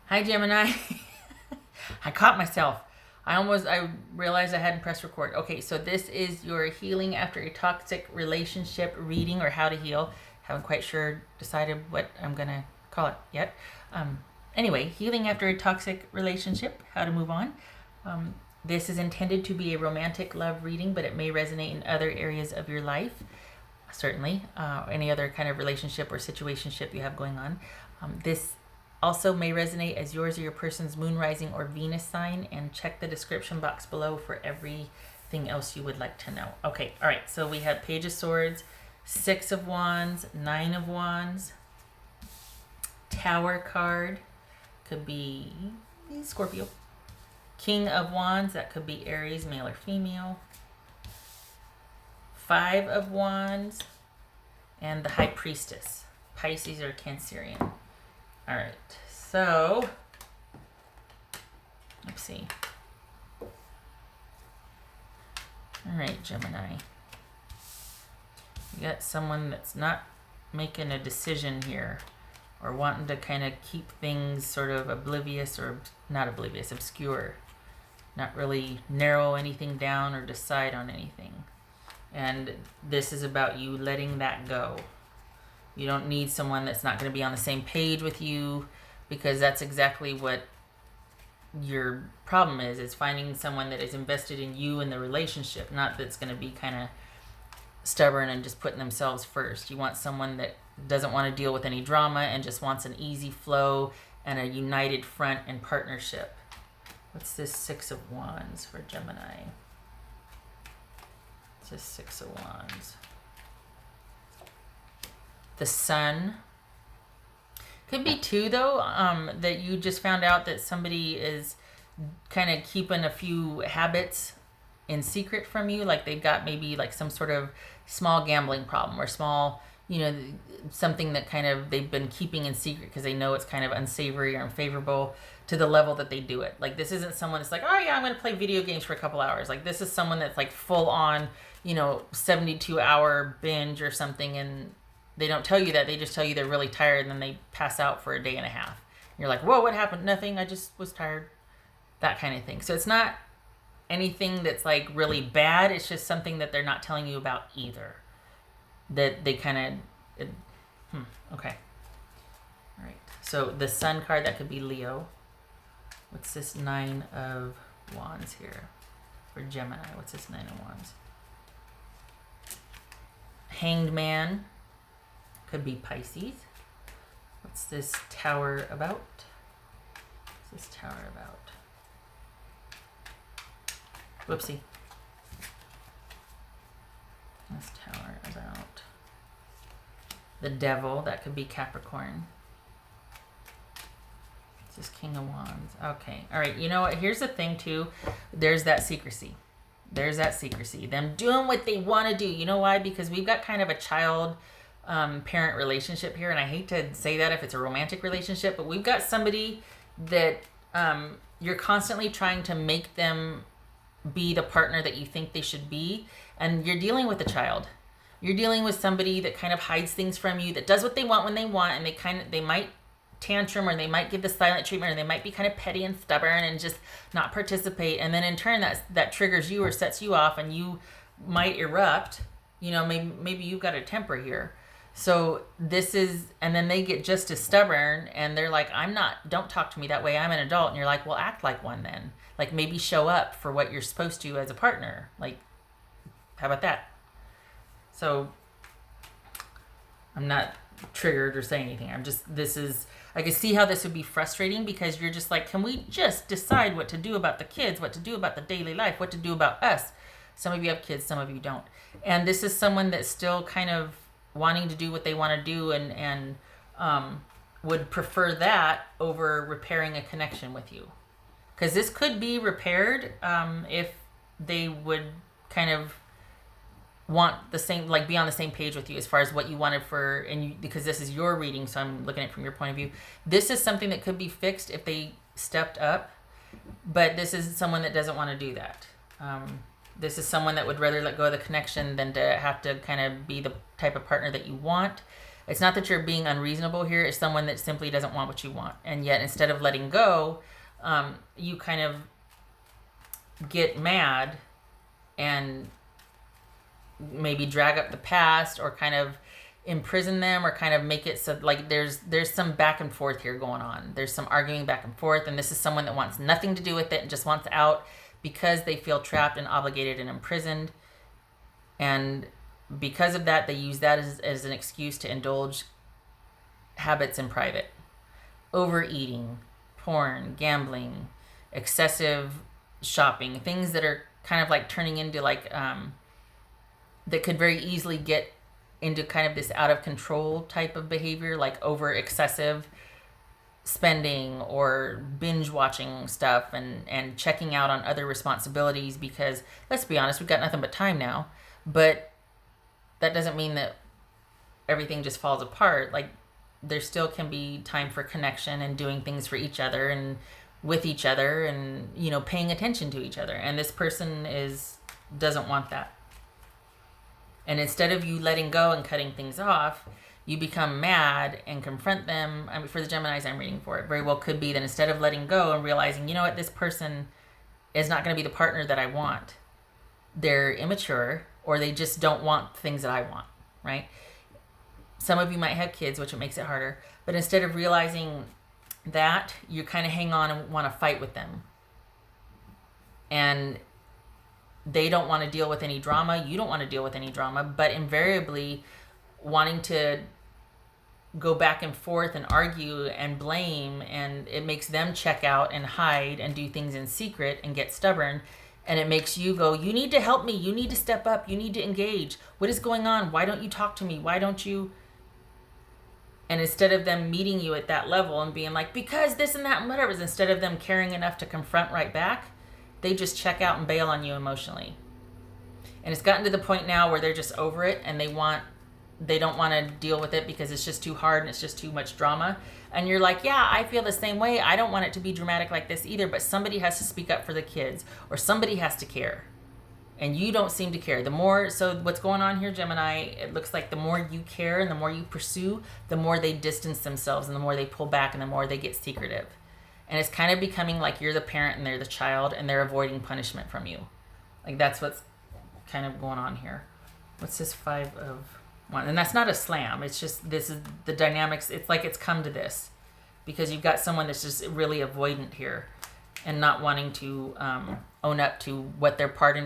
Hi, Gemini. I caught myself. I realized I hadn't pressed record. Okay, so this is your healing after a toxic relationship reading, or how to heal. Haven't quite decided what I'm going to call it yet. Anyway, healing after a toxic relationship, how to move on. This is intended to be a romantic love reading, but it may resonate in other areas of your life. Certainly, any other kind of relationship or situationship you have going on. This also may resonate as yours or your person's moon, rising, or Venus sign, and check the description box below for everything else you would like to know. Okay, all right, so we have Page of Swords, Six of Wands, Nine of Wands, Tower card, could be Scorpio, King of Wands, that could be Aries, male or female, Five of Wands, and the High Priestess, Pisces or Cancerian. All right, so let's see. All right, Gemini. You got someone that's not making a decision here, or wanting to kind of keep things sort of oblivious, or not oblivious, obscure. Not really narrow anything down or decide on anything. And this is about you letting that go. You don't need someone that's not going to be on the same page with you, because that's exactly what your problem is finding someone that is invested in you and the relationship, not that's going to be kind of stubborn and just putting themselves first. You want someone that doesn't want to deal with any drama and just wants an easy flow and a united front and partnership. What's this Six of Wands for Gemini? It's just Six of Wands. The Sun. Could be too, though, that you just found out that somebody is kind of keeping a few habits in secret from you. Like they've got maybe like some sort of small gambling problem, or small, something that kind of they've been keeping in secret because they know it's kind of unsavory or unfavorable to the level that they do it. Like this isn't someone that's like, oh yeah, I'm going to play video games for a couple hours. Like this is someone that's like full on, 72-hour binge or something, and they don't tell you that. They just tell you they're really tired, and then they pass out for a day and a half. You're like, whoa, what happened? Nothing. I just was tired. That kind of thing. So it's not anything that's like really bad. It's just something that they're not telling you about either. That they kind of... Okay. All right. So the Sun card, that could be Leo. What's this Nine of Wands here for Gemini? What's this Nine of Wands? Hanged Man. Could be Pisces. What's this Tower about? What's this Tower about? Whoopsie. This Tower about the Devil. That could be Capricorn. This is King of Wands. Okay. All right. You know what? Here's the thing, too. There's that secrecy. Them doing what they want to do. You know why? Because we've got kind of a child parent relationship here, and I hate to say that if it's a romantic relationship, but we've got somebody that you're constantly trying to make them be the partner that you think they should be, and you're dealing with a child. You're dealing with somebody that kind of hides things from you, that does what they want when they want, and they might tantrum, or they might give the silent treatment, or they might be kind of petty and stubborn and just not participate, and then in turn that triggers you or sets you off, and you might erupt. Maybe you've got a temper here. So this is, and then they get just as stubborn, and they're like, don't talk to me that way, I'm an adult. And you're like, well, act like one then. Like maybe show up for what you're supposed to as a partner. Like, how about that? So I'm not triggered or saying anything. I can see how this would be frustrating, because you're just like, can we just decide what to do about the kids, what to do about the daily life, what to do about us? Some of you have kids, some of you don't. And this is someone that's still kind of wanting to do what they want to do, and would prefer that over repairing a connection with you. Because this could be repaired if they would kind of want the same, like be on the same page with you as far as what you wanted because this is your reading, so I'm looking at it from your point of view. This is something that could be fixed if they stepped up, but this is someone that doesn't want to do that. This is someone that would rather let go of the connection than to have to kind of be the type of partner that you want. It's not that you're being unreasonable here. It's someone that simply doesn't want what you want. And yet, instead of letting go, you kind of get mad and maybe drag up the past, or kind of imprison them, or kind of make it so like there's some back and forth here going on. There's some arguing back and forth, and this is someone that wants nothing to do with it and just wants out because they feel trapped and obligated and imprisoned. And because of that, they use that as an excuse to indulge habits in private. Overeating, porn, gambling, excessive shopping, things that are kind of like turning into like that could very easily get into kind of this out of control type of behavior, like over excessive spending or binge watching stuff and checking out on other responsibilities, because let's be honest, we've got nothing but time now. But that doesn't mean that everything just falls apart. Like, there still can be time for connection and doing things for each other and with each other, and, you know, paying attention to each other. And this person doesn't want that. And instead of you letting go and cutting things off, you become mad and confront them. I mean, for the Geminis I'm reading for, it very well could be that instead of letting go and realizing, you know what, this person is not going to be the partner that I want. They're immature, or they just don't want things that I want, right? Some of you might have kids, which makes it harder. But instead of realizing that, you kind of hang on and want to fight with them. And they don't want to deal with any drama. You don't want to deal with any drama. But invariably, wanting to go back and forth and argue and blame, and it makes them check out and hide and do things in secret and get stubborn. And it makes you go, you need to help me. You need to step up. You need to engage. What is going on? Why don't you talk to me? Why don't you? And instead of them meeting you at that level and being like, because this and that and whatever, instead of them caring enough to confront right back, they just check out and bail on you emotionally. And it's gotten to the point now where they're just over it, and they don't want to deal with it because it's just too hard and it's just too much drama. And you're like, yeah, I feel the same way. I don't want it to be dramatic like this either, but somebody has to speak up for the kids, or somebody has to care. And you don't seem to care. So what's going on here, Gemini, it looks like the more you care and the more you pursue, the more they distance themselves and the more they pull back and the more they get secretive. And it's kind of becoming like you're the parent and they're the child, and they're avoiding punishment from you. Like, that's what's kind of going on here. What's this 5 of Wands? And that's not a slam. It's just, this is the dynamics. It's like it's come to this because you've got someone that's just really avoidant here and not wanting to own up to what their part in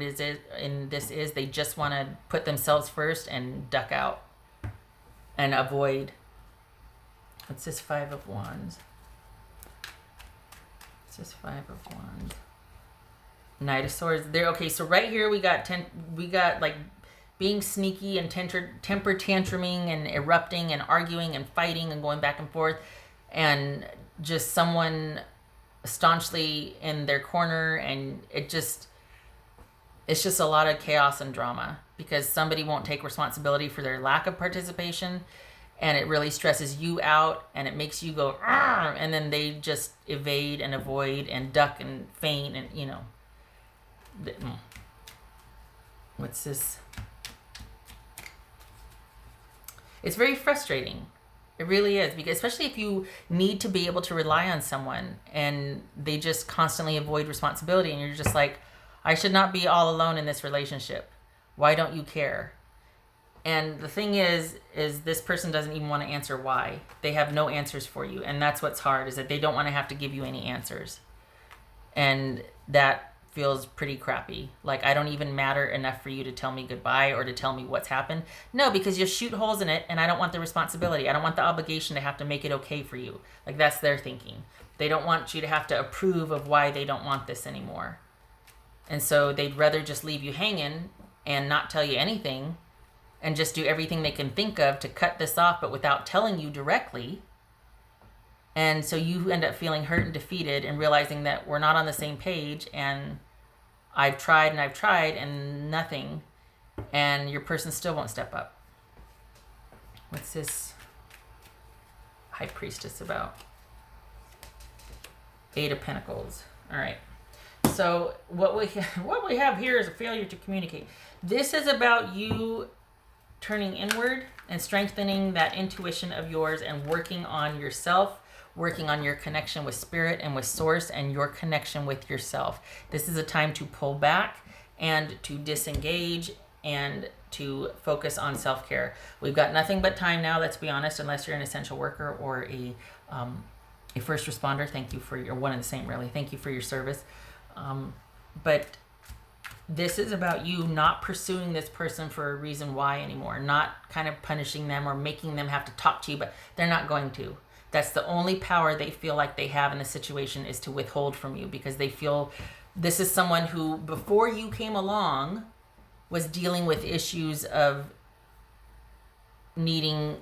this is. They just want to put themselves first and duck out and avoid. What's this 5 of Wands? What's this 5 of Wands? Knight of Swords. There. Okay, so right here we got like being sneaky and temper tantruming and erupting and arguing and fighting and going back and forth, and just someone staunchly in their corner, and it's just a lot of chaos and drama because somebody won't take responsibility for their lack of participation, and it really stresses you out, and it makes you go, "Argh!" And then they just evade and avoid and duck and feint, and you know. What's this? It's very frustrating. It really is, because especially if you need to be able to rely on someone and they just constantly avoid responsibility, and you're just like, I should not be all alone in this relationship. Why don't you care? And the thing is this person doesn't even want to answer why. They have no answers for you. And that's what's hard, is that they don't want to have to give you any answers. And that feels pretty crappy. Like, I don't even matter enough for you to tell me goodbye or to tell me what's happened. No, because you shoot holes in it, and I don't want the responsibility. I don't want the obligation to have to make it okay for you. Like, that's their thinking. They don't want you to have to approve of why they don't want this anymore. And so they'd rather just leave you hanging and not tell you anything and just do everything they can think of to cut this off, but without telling you directly. And so you end up feeling hurt and defeated and realizing that we're not on the same page, and I've tried and nothing, and your person still won't step up. What's this High Priestess about? 8 of Pentacles. All right. So what we have here is a failure to communicate. This is about you turning inward and strengthening that intuition of yours and working on yourself, working on your connection with spirit and with source and your connection with yourself. This is a time to pull back and to disengage and to focus on self-care. We've got nothing but time now, let's be honest, unless you're an essential worker or a first responder. Thank you for your, one and the same really. Thank you for your service. But this is about you not pursuing this person for a reason why anymore, not kind of punishing them or making them have to talk to you, but they're not going to. That's the only power they feel like they have in the situation, is to withhold from you, because they feel this is someone who, before you came along, was dealing with issues of needing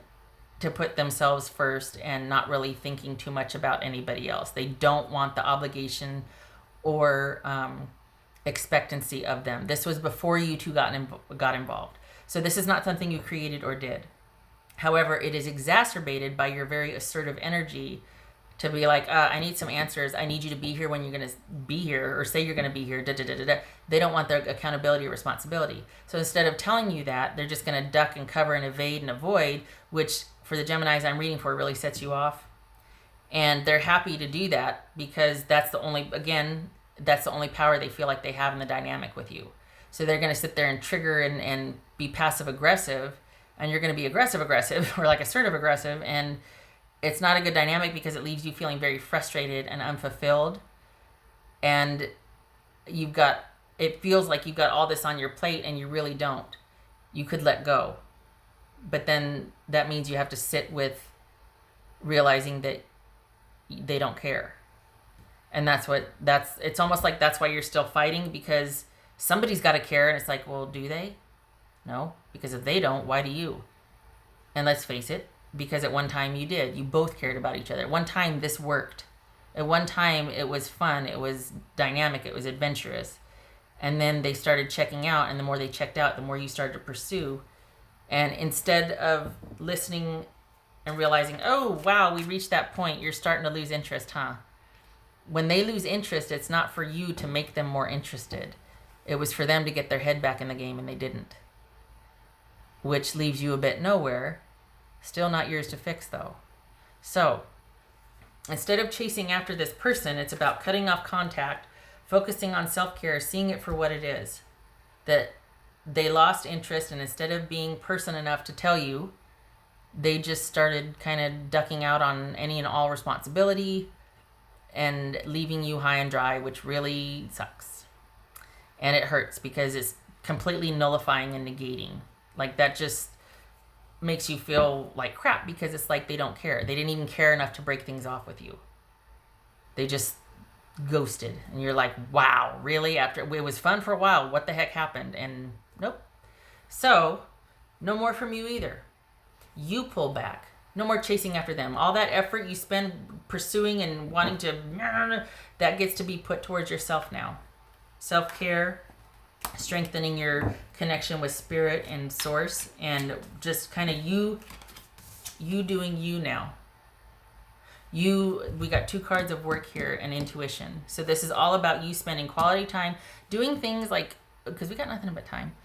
to put themselves first and not really thinking too much about anybody else. They don't want the obligation or expectancy of them. This was before you two got involved. So this is not something you created or did. However, it is exacerbated by your very assertive energy to be like, I need some answers. I need you to be here when you're going to be here, or say you're going to be here. Da, da, da, da, da. They don't want their accountability or responsibility. So instead of telling you that, they're just going to duck and cover and evade and avoid, which for the Geminis I'm reading for really sets you off. And they're happy to do that because that's the only, again, that's the only power they feel like they have in the dynamic with you. So they're going to sit there and trigger and be passive aggressive, and you're going to be aggressive or like assertive aggressive, and it's not a good dynamic because it leaves you feeling very frustrated and unfulfilled, and it feels like you've got all this on your plate and you really don't. You could let go, but then that means you have to sit with realizing that they don't care. And it's almost like that's why you're still fighting, because somebody's got to care, and it's like, well, do they? No, because if they don't, why do you? And let's face it, because at one time you did. You both cared about each other. At one time this worked. At one time it was fun, it was dynamic, it was adventurous. And then they started checking out, and the more they checked out, the more you started to pursue. And instead of listening and realizing, oh, wow, we reached that point, you're starting to lose interest, huh? When they lose interest, it's not for you to make them more interested. It was for them to get their head back in the game, and they didn't. Which leaves you a bit nowhere. Still not yours to fix, though. So, instead of chasing after this person, it's about cutting off contact, focusing on self-care, seeing it for what it is. That they lost interest, and instead of being person enough to tell you, they just started kind of ducking out on any and all responsibility and leaving you high and dry, which really sucks. And it hurts because it's completely nullifying and negating. Like, that just makes you feel like crap, because it's like they don't care. They didn't even care enough to break things off with you. They just ghosted. And you're like, wow, really? After it was fun for a while, what the heck happened? And nope. So, no more from you either. You pull back. No more chasing after them. All that effort you spend pursuing and wanting to, that gets to be put towards yourself now. Self-care, strengthening your connection with spirit and source, and just kind of you doing you now. We got 2 cards of work here and intuition. So this is all about you spending quality time doing things like, because we got nothing but time.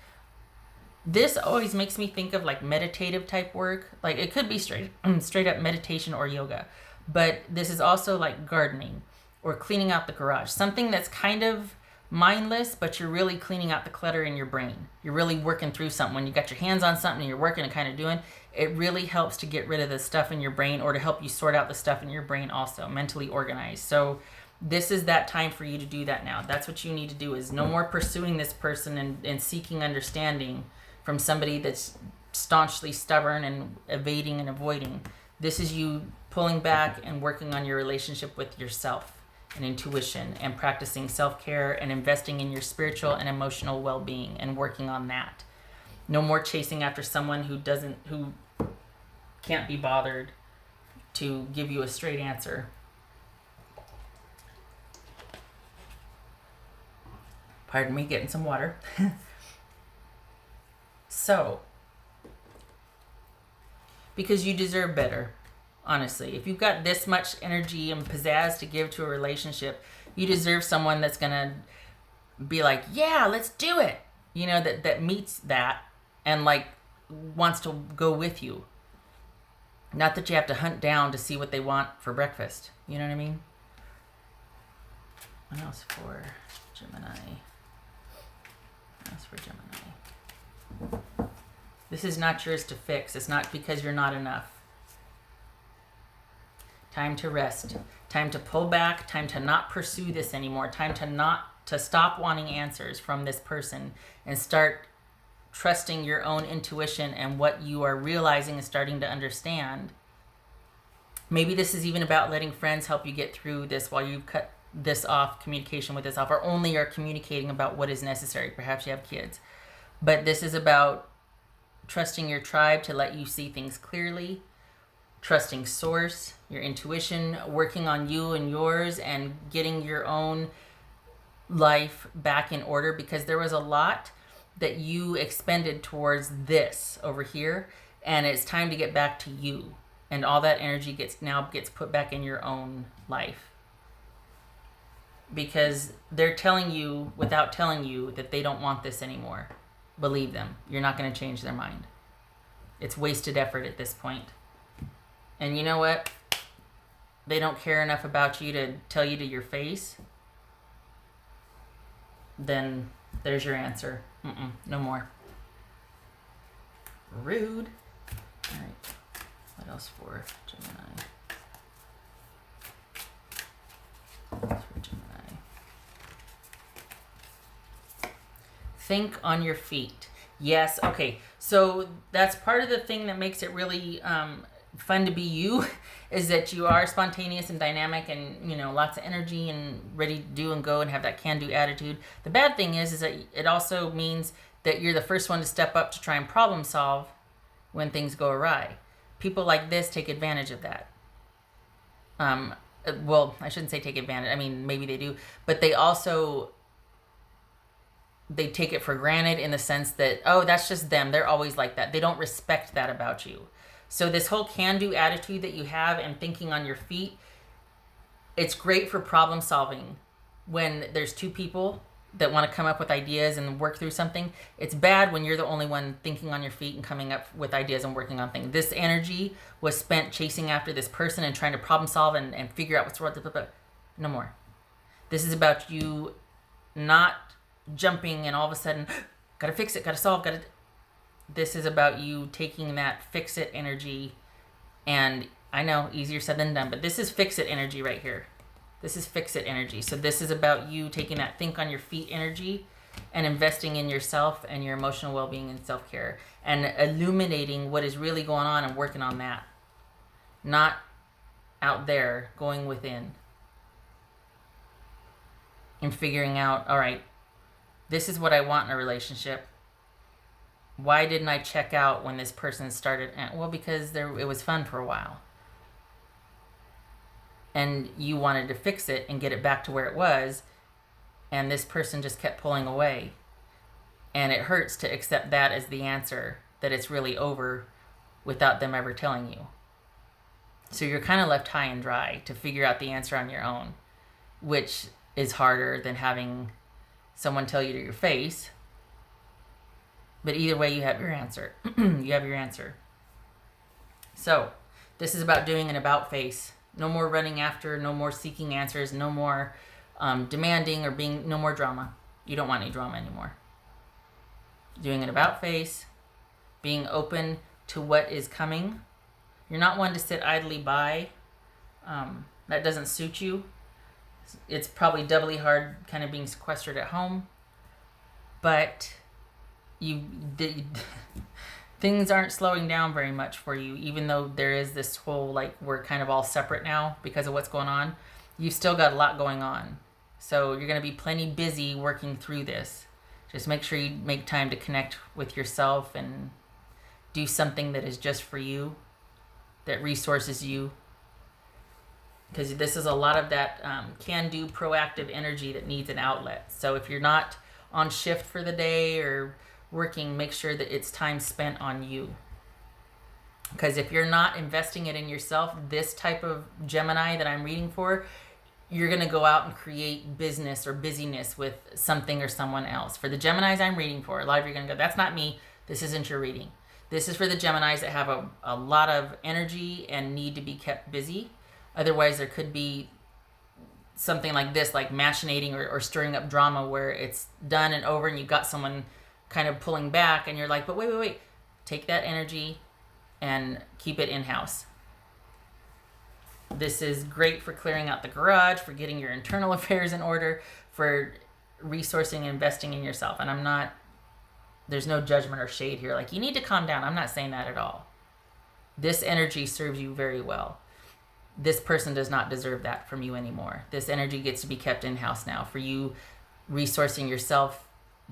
This always makes me think of like meditative type work. Like, it could be straight up meditation or yoga, but this is also like gardening or cleaning out the garage. Something that's kind of mindless, but you're really cleaning out the clutter in your brain. You're really working through something. When you got your hands on something and you're working and kind of doing, it really helps to get rid of the stuff in your brain, or to help you sort out the stuff in your brain also, mentally organized. So this is that time for you to do that now. That's what you need to do, is no more pursuing this person and seeking understanding from somebody that's staunchly stubborn and evading and avoiding. This is you pulling back and working on your relationship with yourself and intuition, and practicing self-care and investing in your spiritual and emotional well-being and working on that. No more chasing after someone who can't be bothered to give you a straight answer. Pardon me, getting some water. So, because you deserve better. Honestly, if you've got this much energy and pizzazz to give to a relationship, you deserve someone that's gonna be like, yeah, let's do it. You know, that meets that and like wants to go with you. Not that you have to hunt down to see what they want for breakfast. You know what I mean? What else for Gemini? What else for Gemini? This is not yours to fix. It's not because you're not enough. Time to rest. Time to pull back. Time to not pursue this anymore. Time to stop wanting answers from this person and start trusting your own intuition and what you are realizing and starting to understand. Maybe this is even about letting friends help you get through this while you cut this off, communication with this off, or only are communicating about what is necessary. Perhaps you have kids. But this is about trusting your tribe to let you see things clearly, trusting source, your intuition, working on you and yours, and getting your own life back in order, because there was a lot that you expended towards this over here, and it's time to get back to you, and all that energy gets put back in your own life, because they're telling you without telling you that they don't want this anymore. Believe them. You're not going to change their mind. It's wasted effort at this point. And you know what? They don't care enough about you to tell you to your face. Then there's your answer. No more. Rude. All right. What else for Gemini? What else for Gemini? Think on your feet. Yes. Okay. So that's part of the thing that makes it really fun to be you, is that you are spontaneous and dynamic, and lots of energy and ready to do and go and have that can-do attitude. The bad thing is that it also means that you're the first one to step up to try and problem solve when things go awry. People like this take advantage of that. Well, I shouldn't say take advantage. I mean, maybe they do, but they take it for granted in the sense that, oh, that's just them. They're always like that. They don't respect that about you. So this whole can-do attitude that you have and thinking on your feet, it's great for problem solving when there's two people that want to come up with ideas and work through something. It's bad when you're the only one thinking on your feet and coming up with ideas and working on things. This energy was spent chasing after this person and trying to problem solve and figure out what's wrong. No more. This is about you not jumping and all of a sudden, gotta fix it, gotta solve, This is about you taking that fix-it energy, and I know, easier said than done, but this is fix-it energy right here. This is fix-it energy. So this is about you taking that think on your feet energy and investing in yourself and your emotional well-being and self-care and illuminating what is really going on and working on that. Not out there, going within. And figuring out, all right, this is what I want in a relationship. Why didn't I check out when this person started? Well, because it was fun for a while. And you wanted to fix it and get it back to where it was. And this person just kept pulling away. And it hurts to accept that as the answer, that it's really over without them ever telling you. So you're kind of left high and dry to figure out the answer on your own, which is harder than having someone tell you to your face. But either way, you have your answer. You have your answer. So this is about doing an about face. No more running after, no more seeking answers, no more demanding or no more drama. You don't want any drama anymore. Doing an about face, being open to what is coming. You're not one to sit idly by. That doesn't suit you. It's probably doubly hard kind of being sequestered at home. But things aren't slowing down very much for you, even though there is this whole, we're kind of all separate now because of what's going on. You've still got a lot going on. So you're going to be plenty busy working through this. Just make sure you make time to connect with yourself and do something that is just for you, that resources you. Because this is a lot of that can-do proactive energy that needs an outlet. So if you're not on shift for the day or working, make sure that it's time spent on you. Because if you're not investing it in yourself, this type of Gemini that I'm reading for, you're going to go out and create business or busyness with something or someone else. For the Geminis I'm reading for, a lot of you are going to go, that's not me. This isn't your reading. This is for the Geminis that have a lot of energy and need to be kept busy. Otherwise, there could be something like this, like machinating or stirring up drama where it's done and over and you've got someone kind of pulling back and you're like, but wait. Take that energy and keep it in-house. This is great for clearing out the garage, for getting your internal affairs in order, for resourcing and investing in yourself. And there's no judgment or shade here. Like, you need to calm down. I'm not saying that at all. This energy serves you very well. This person does not deserve that from you anymore. This energy gets to be kept in-house now for you resourcing yourself,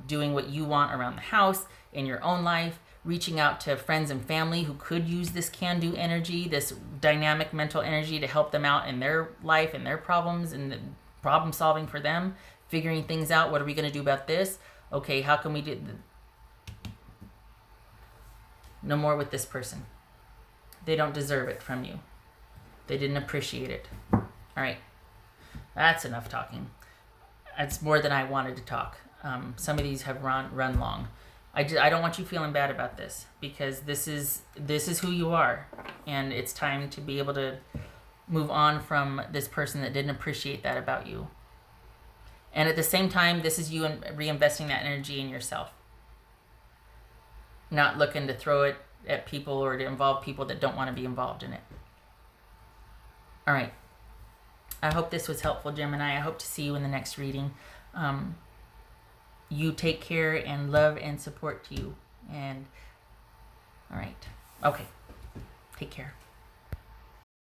doing what you want around the house, in your own life, reaching out to friends and family who could use this can-do energy, this dynamic mental energy to help them out in their life and their problems and the problem solving for them, figuring things out. What are we going to do about this? Okay, how can we do... No more with this person. They don't deserve it from you. They didn't appreciate it. All right. That's enough talking. That's more than I wanted to talk. Some of these have run long. I don't want you feeling bad about this, because this is who you are, and it's time to be able to move on from this person that didn't appreciate that about you. And at the same time, this is you reinvesting that energy in yourself. Not looking to throw it at people or to involve people that don't want to be involved in it. All right. I hope this was helpful, Gemini. I hope to see you in the next reading. You take care, and love and support to you. And all right. Okay. Take care.